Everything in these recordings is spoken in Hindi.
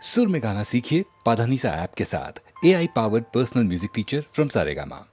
सुर में गाना सीखिए पाधानीसा ऐप के साथ। AI powered personal music teacher from Saregama.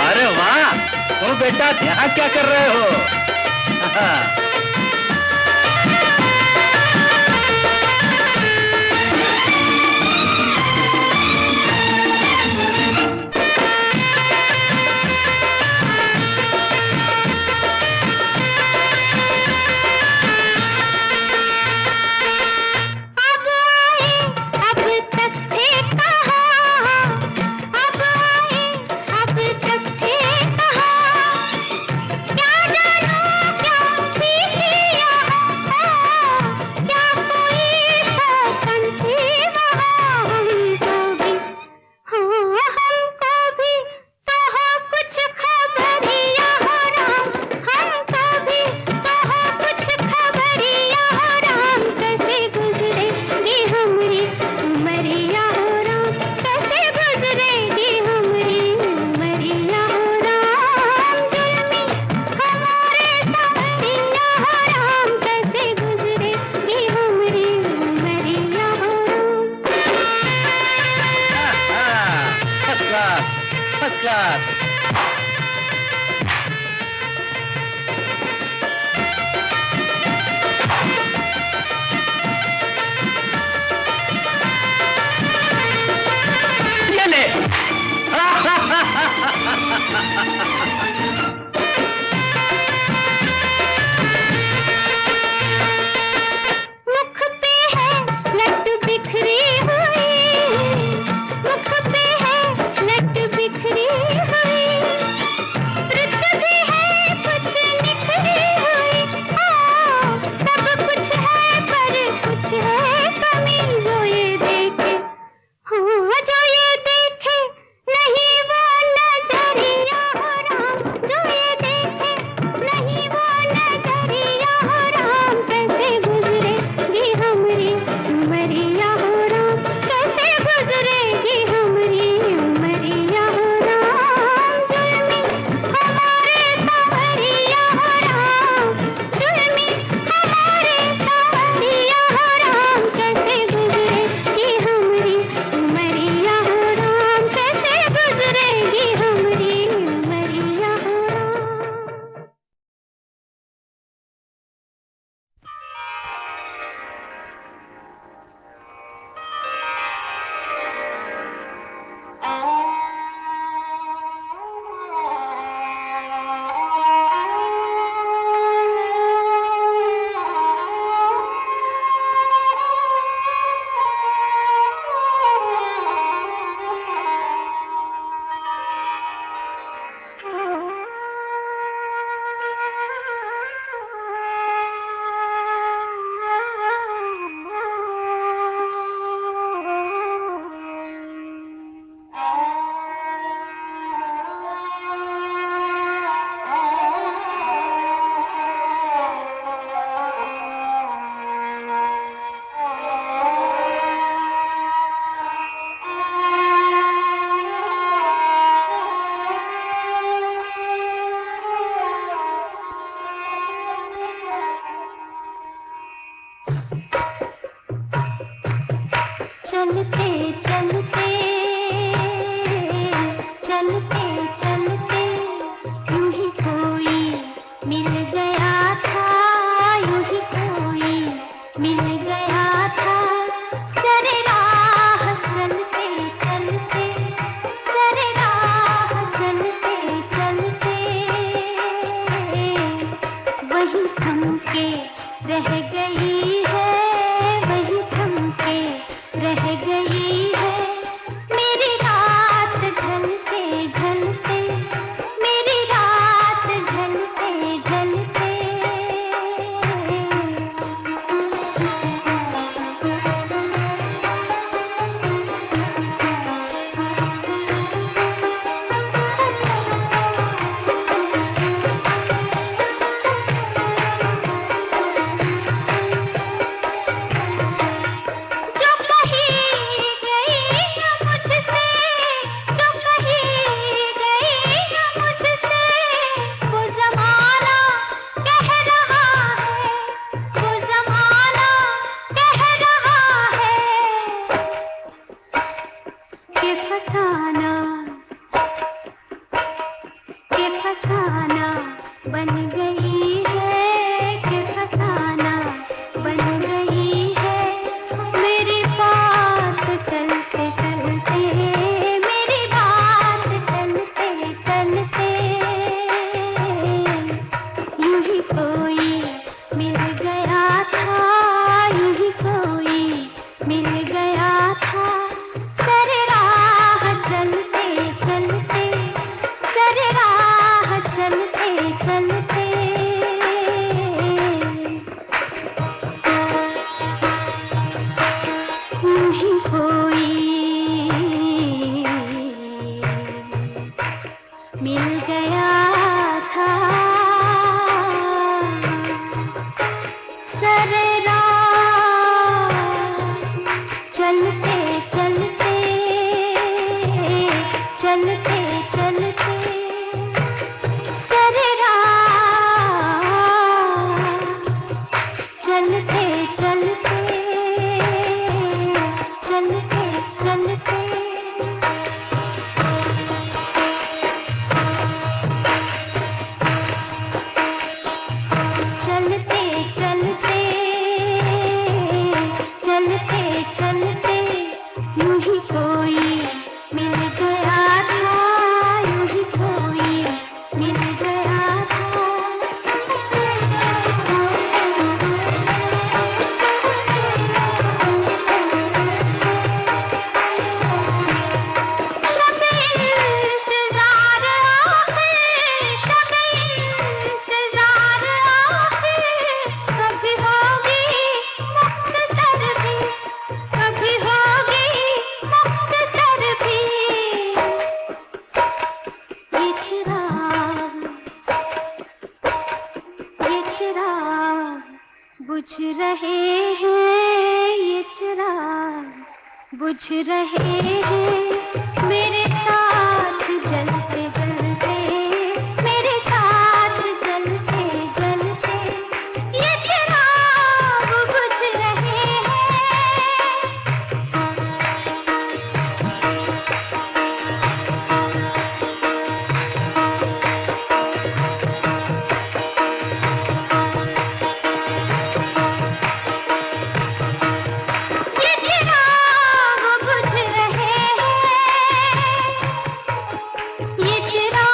अरे वाह, तुम बेटा यहाँ क्या कर रहे हो? मुख पे है लट बिखरी हुई। चलते चलते चलते चलते यूं ही कोई मिल गया था, यूं ही कोई मिल गया था। सरे राह चलते चलते, सरे राह चलते चलते वही थम के रह गई है, वही थम के रह गई है मेरी रात ढलते ढलते, मेरी रात ढलते ढलते। जो कहीं गई न मुझसे, जो कहीं गई न मुझसे, वो ज़माना कह रहा है, वो ज़माना कह रहा है कि फसाना, कि फसाना बन गई है, कि फसाना बन गई है मेरी बात टलते टलते, मेरी बात टलते टलते। यूं ही कोई मिल गया था, यूं ही कोई मिल गया था। सरे राह चलते चलते, सरे राह चलते चलते यूं ही कोई मिल गया था। सरे राह चलते चलते, चलते चलते सरे राह चलते चलते, चलते चलते। चलते चलते, चलते चलते यूं ही कोई मिल गया था, यूं ही कोई मिल गया था। शब-ए इंतज़ार आखिर, शब-ए इंतज़ार आखिर कभी होगी मुख्तसर भी, कभी होगी मुख्तसर भी। ये चिराग, ये चिराग बुझ रहे हैं, ये चिराग बुझ रहे हैं मेरे साथ जलते जलते, मेरे साथ जलते जलते। ये चिराग बुझ रहे हैं। ये चिराग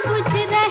बुझ रहे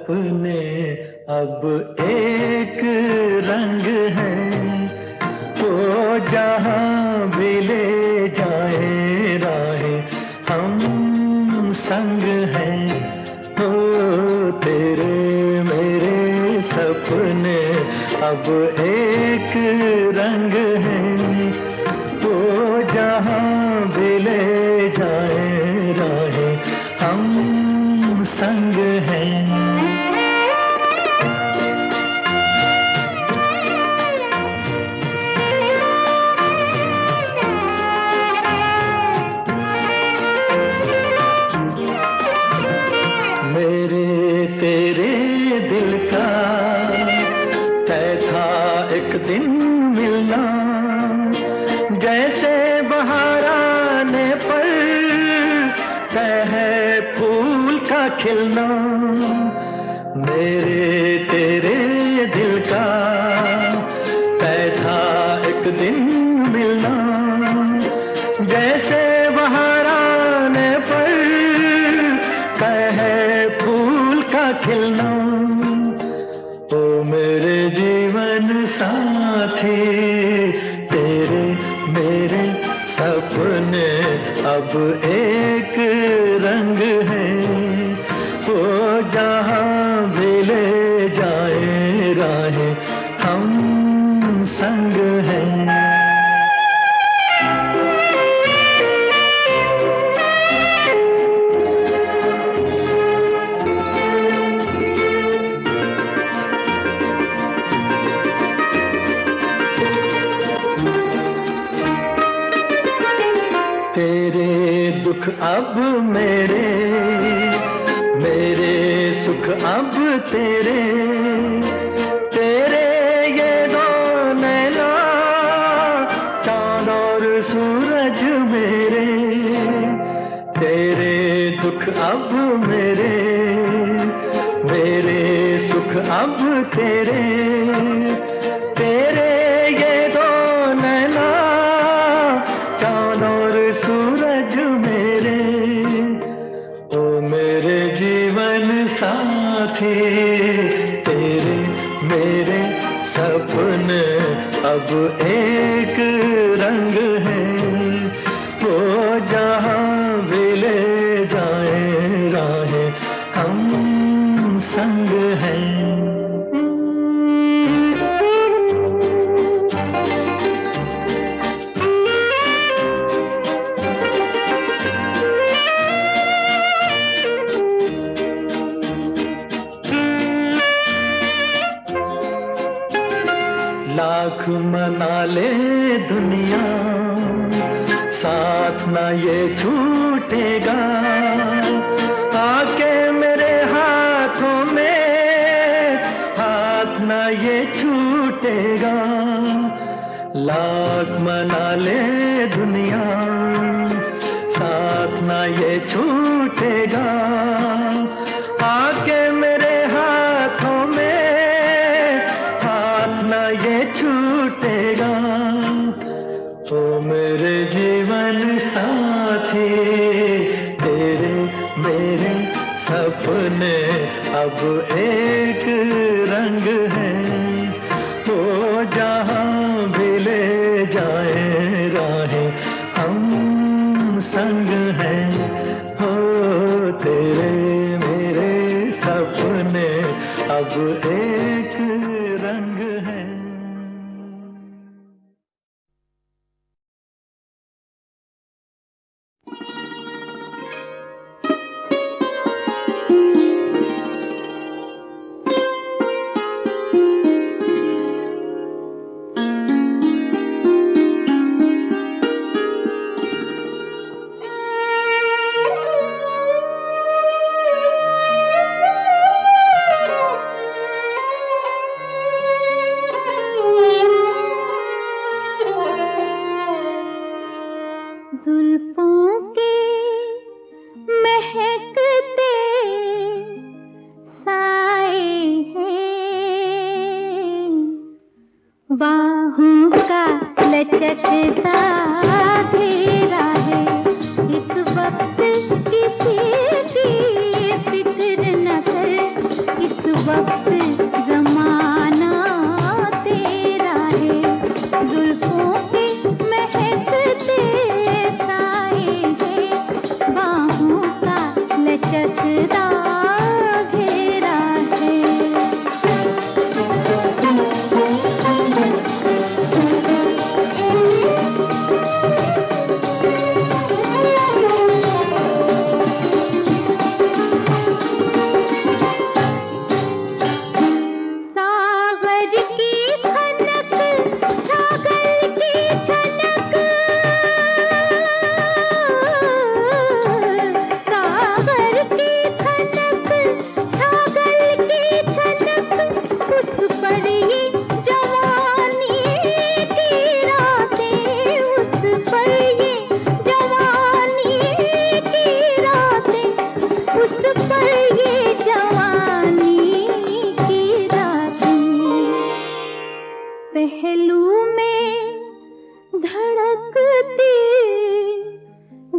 सपने अब एक रंग हैं, वो जहाँ भी ले जाए राहें हम संग हैं। ओ तेरे मेरे सपने अब एक रंग हैं, वो जहाँ भी ले जाए राहें हम संग हैं। मेरे तेरे दिल का तय था एक दिन मिलना, जैसे बहार आने पर तय है फूल का खिलना। मेरे तेरे दिल का तय था एक दिन मिलना, जैसे बहार आने पर तय है फूल का खिलना। ओ मेरे जीवन साथी तेरे मेरे सपने अब एक रंग हैं, वो जहाँ भी ले जाए राहें हम संग हैं। तेरे दुख अब मेरे, मेरे सुख अब तेरे, तेरे ये दो नैना चांद और सूरज मेरे। तेरे दुख अब मेरे, मेरे सुख अब तेरे, तेरे ये दो नैना चांद और सूरज मेरे। ओ मेरे जीवन साथी तेरे मेरे सपने अब एक रंग हैं, वो जहाँ भी ले जाए राहें हम संग हैं। लाख मना ले दुनिया साथ ना ये छूटेगा, आके मेरे हाथों में हाथ ना ये छूटेगा। लाख मना ले दुनिया साथ ना ये छूटेगा, आके मेरे हाथों में हाथ ना ये छूटेगा। ओ मेरे जीवन साथी तेरे मेरे सपने अब एक रंग हैं, वो जहाँ भी ले जाए राहें हम संग हैं। हो तेरे मेरे सपने अब एक रंग हैं। जुल्फों के महकते साए हैं, बाहों का लचकता घेरा है। इस वक्त किसी की फिक्र न कर, इस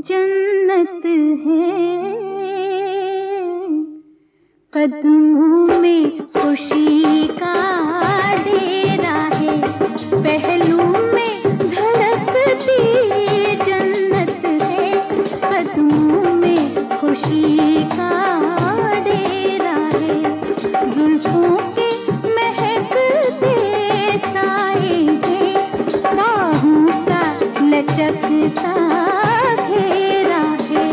जन्नत है, कदमों में खुशी का डेरा है, पहलू में धड़कती जन्नत है, कदमों में खुशी का डेरा है, जुल्फों के महकते साए हैं, बाहों का लचकता घेरा है।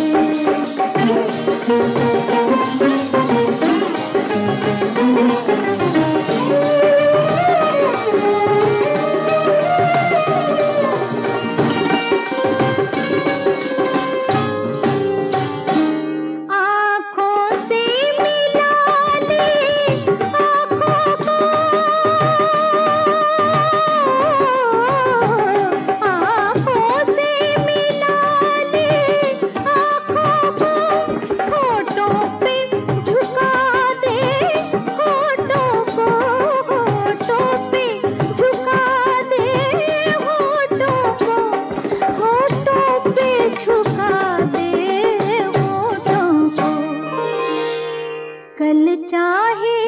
कल चाहे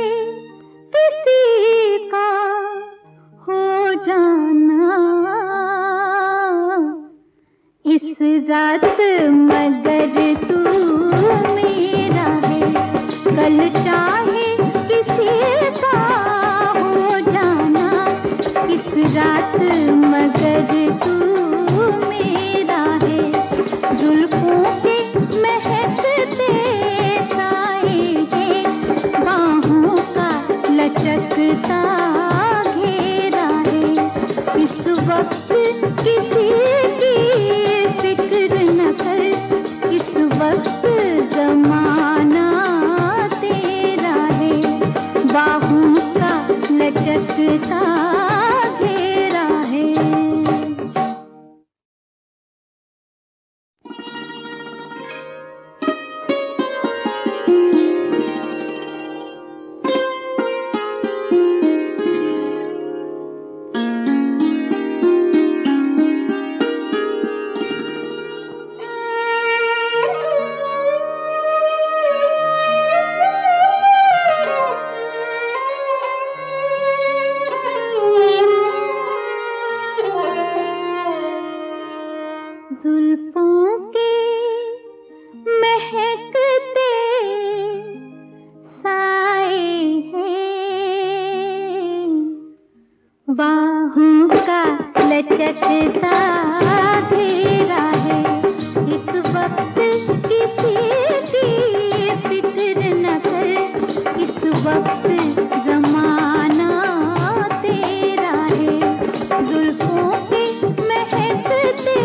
किसी का हो जाना, इस रात मगर तू मेरा है, कल चाहे किसी का हो जाना, इस रात मगर तू मेरा है, जुल्फों के महकते साए हैं, बाहों का लचकता घेरा है, इस वक्त किसी की फिक्र न कर, इस वक्त जमाना तेरा है, बाहों का लचकता घेरा है। जुल्फों के महकते साए हैं, बाहों का लचकता घेरा है, इस वक्त किसी की फिक्र न कर, इस वक्त जमाना तेरा है, जुल्फों के महकते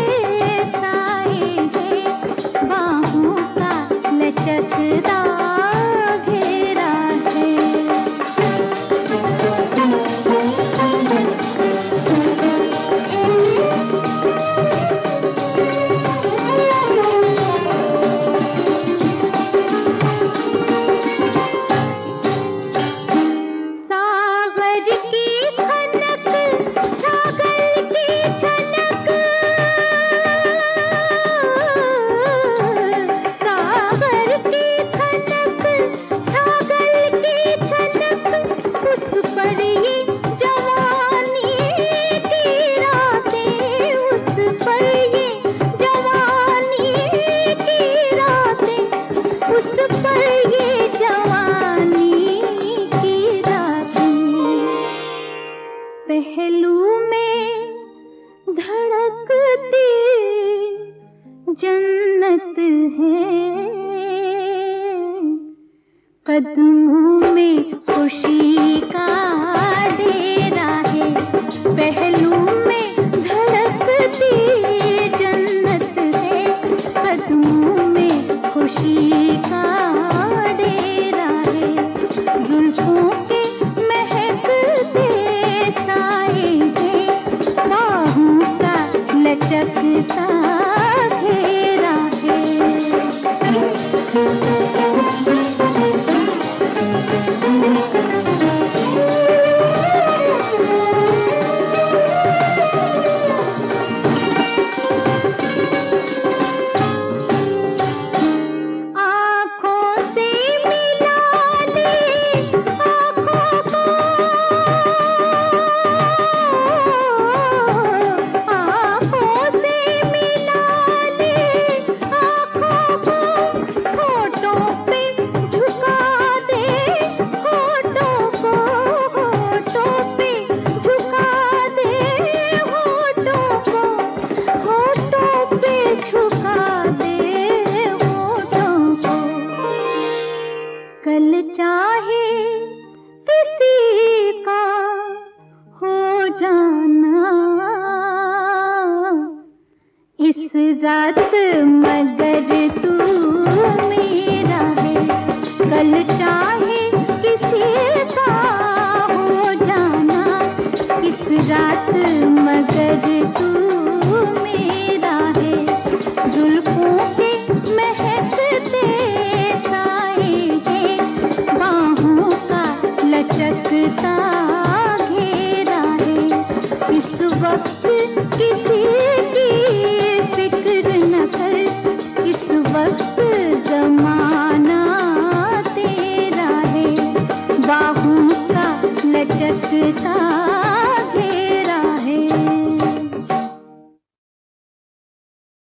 साए हैं, बाहों का लचकता घेरा है। पहलू में धड़कती जन्नत है, कदमों में खुशी का डेरा है, पहलू में धड़कती जन्नत है, कदमों में खुशी का डेरा है, जुल्फों के महकते साए हैं, बाहों का लचकता घेरा है। रात मगर तू मेरा है, कल चाहे किसी का हो जाना, इस रात मगर